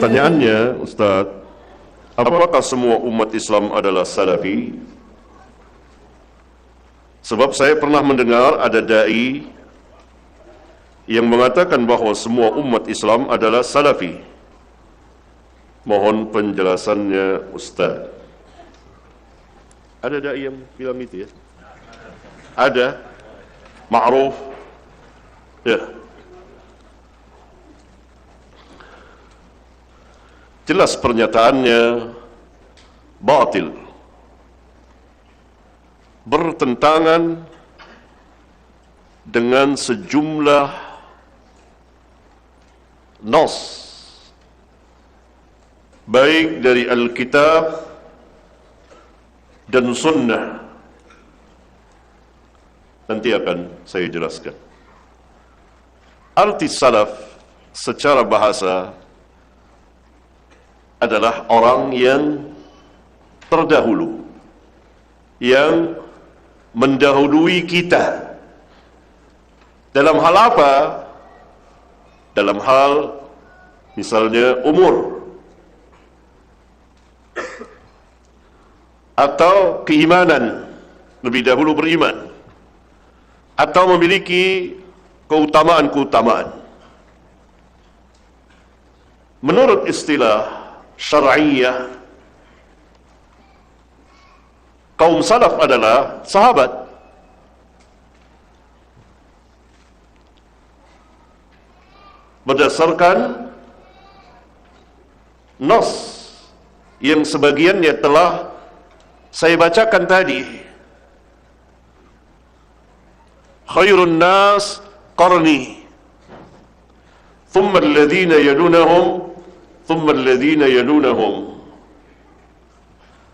Pertanyaannya, Ustaz, apakah semua umat Islam adalah salafi? Sebab saya pernah mendengar ada dai yang mengatakan bahawa semua umat Islam adalah salafi. Mohon penjelasannya, Ustaz. Ada dai yang bilang itu ya? Ada? Ma'ruf? Ya. Jelas pernyataannya batil, bertentangan dengan sejumlah nas baik dari Alkitab dan Sunnah. Nanti akan saya jelaskan. Arti salaf secara bahasa adalah orang yang terdahulu, yang mendahului kita. Dalam hal apa? Dalam hal misalnya umur atau keimanan, lebih dahulu beriman, atau memiliki keutamaan-keutamaan. Menurut istilah syar'iyah, kaum salaf adalah sahabat. Berdasarkan nas yang sebagiannya telah saya bacakan tadi. Khairun nas qarni, thumma alladhina yalunahum, thumma alladhina yalunahum.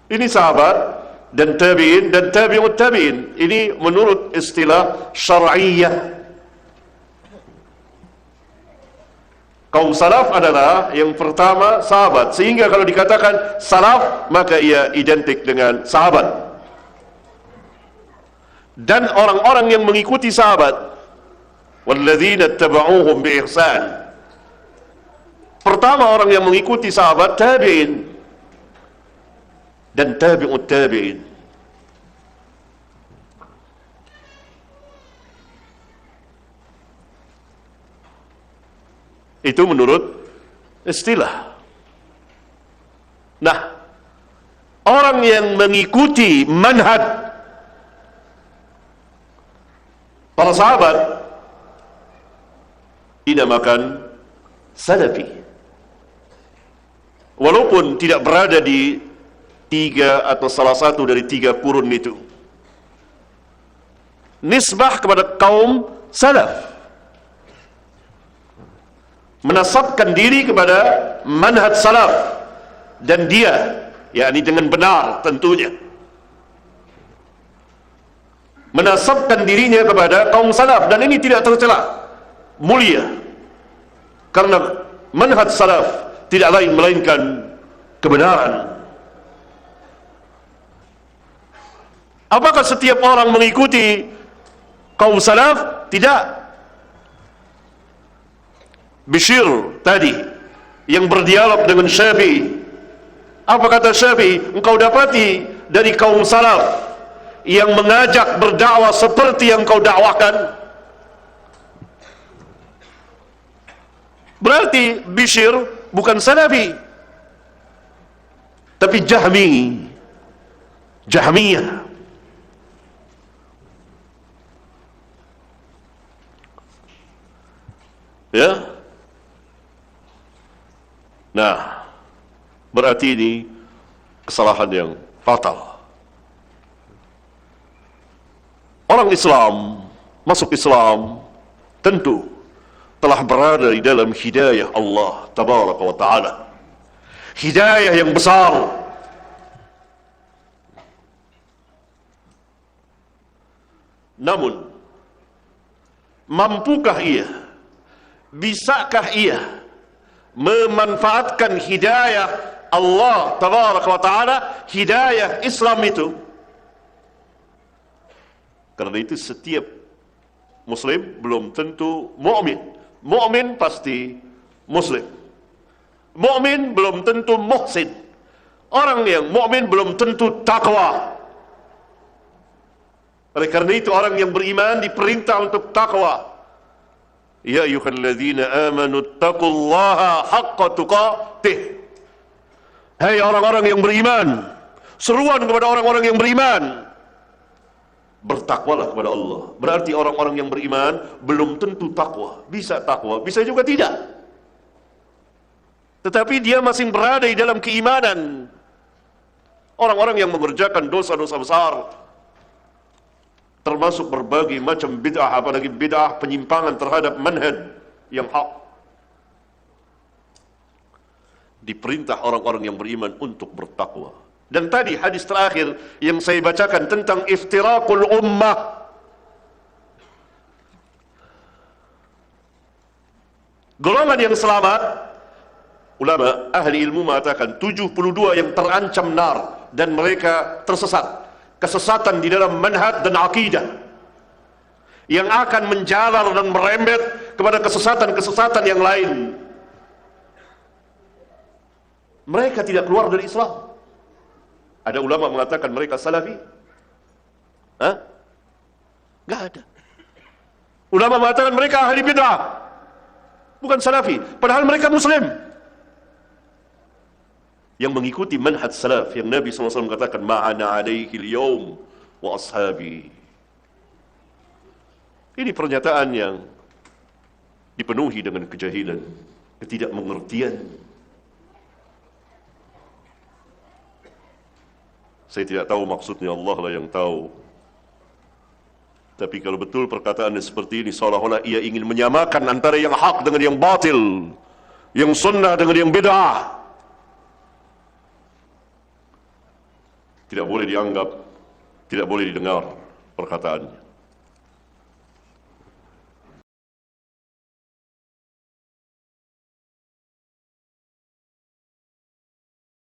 Ini sahabat dan tabi'in dan tabi'ut tabi'in. Ini menurut istilah syar'iyah. Kaum salaf adalah yang pertama sahabat, sehingga kalau dikatakan salaf maka ia identik dengan sahabat. Dan orang-orang yang mengikuti sahabat, walladzina tabauhum bi ihsan. Pertama orang yang mengikuti sahabat tabi'in dan tabi'ut tabi'in. Itu menurut istilah. Nah, orang yang mengikuti manhaj para sahabat dinamakan salafi, walaupun tidak berada di tiga atau salah satu dari tiga kurun itu. Nisbah kepada kaum salaf, menasabkan diri kepada manhaj salaf, dan dia, yakni dengan benar tentunya, menasabkan dirinya kepada kaum salaf, dan ini tidak tercela, mulia, karena manhaj salaf tidak lain melainkan kebenaran. Apakah setiap orang mengikuti kaum salaf? Tidak. Bishr tadi yang berdialog dengan Syafi'i, apa kata Syafi'i? Engkau dapati dari kaum salaf yang mengajak berdakwah seperti yang kau dakwakan. Berarti Bishr bukan salafi, tapi Jahmiyah. Ya. Nah, berarti ini kesalahan yang fatal. Orang Islam masuk Islam tentu telah berada di dalam hidayah Allah Tabaraka wa Ta'ala, hidayah yang besar. Namun, mampukah ia, bisakah ia memanfaatkan hidayah Allah Tabaraka wa Ta'ala, hidayah Islam itu? Karena itu setiap Muslim belum tentu mukmin. Mukmin pasti Muslim. Mukmin belum tentu muhsin. Orang yang mukmin belum tentu takwa. Oleh karena itu orang yang beriman diperintah untuk takwa. Ya ayyuhalladzina amanu taqullaha haqqa tuqatih. Hai orang-orang yang beriman, seruan kepada orang-orang yang beriman, bertakwalah kepada Allah. Berarti orang-orang yang beriman belum tentu takwa. Bisa takwa, bisa juga tidak. Tetapi dia masih berada di dalam keimanan. Orang-orang yang mengerjakan dosa-dosa besar, termasuk berbagai macam bid'ah, apalagi bid'ah penyimpangan terhadap manhaj yang hak, diperintah orang-orang yang beriman untuk bertakwa. Dan tadi hadis terakhir yang saya bacakan tentang iftirakul ummah, golongan yang selamat, ulama ahli ilmu mengatakan 72 yang terancam nar dan mereka tersesat, kesesatan di dalam manhaj dan akidah yang akan menjalar dan merembet kepada kesesatan-kesesatan yang lain. Mereka tidak keluar dari Islam. Ada ulama mengatakan mereka salafi? Hah? Gak ada. Ulama mengatakan mereka ahli bid'ah, bukan salafi, padahal mereka muslim yang mengikuti manhaj salaf yang Nabi SAW katakan ma'ana alaihi al-yawm wa ashabi. Ini pernyataan yang dipenuhi dengan kejahilan, ketidakmengertian. Saya tidak tahu maksudnya, Allah lah yang tahu. Tapi kalau betul perkataannya seperti ini, seolah-olah ia ingin menyamakan antara yang hak dengan yang batil, yang sunnah dengan yang bid'ah. Tidak boleh dianggap, tidak boleh didengar perkataannya.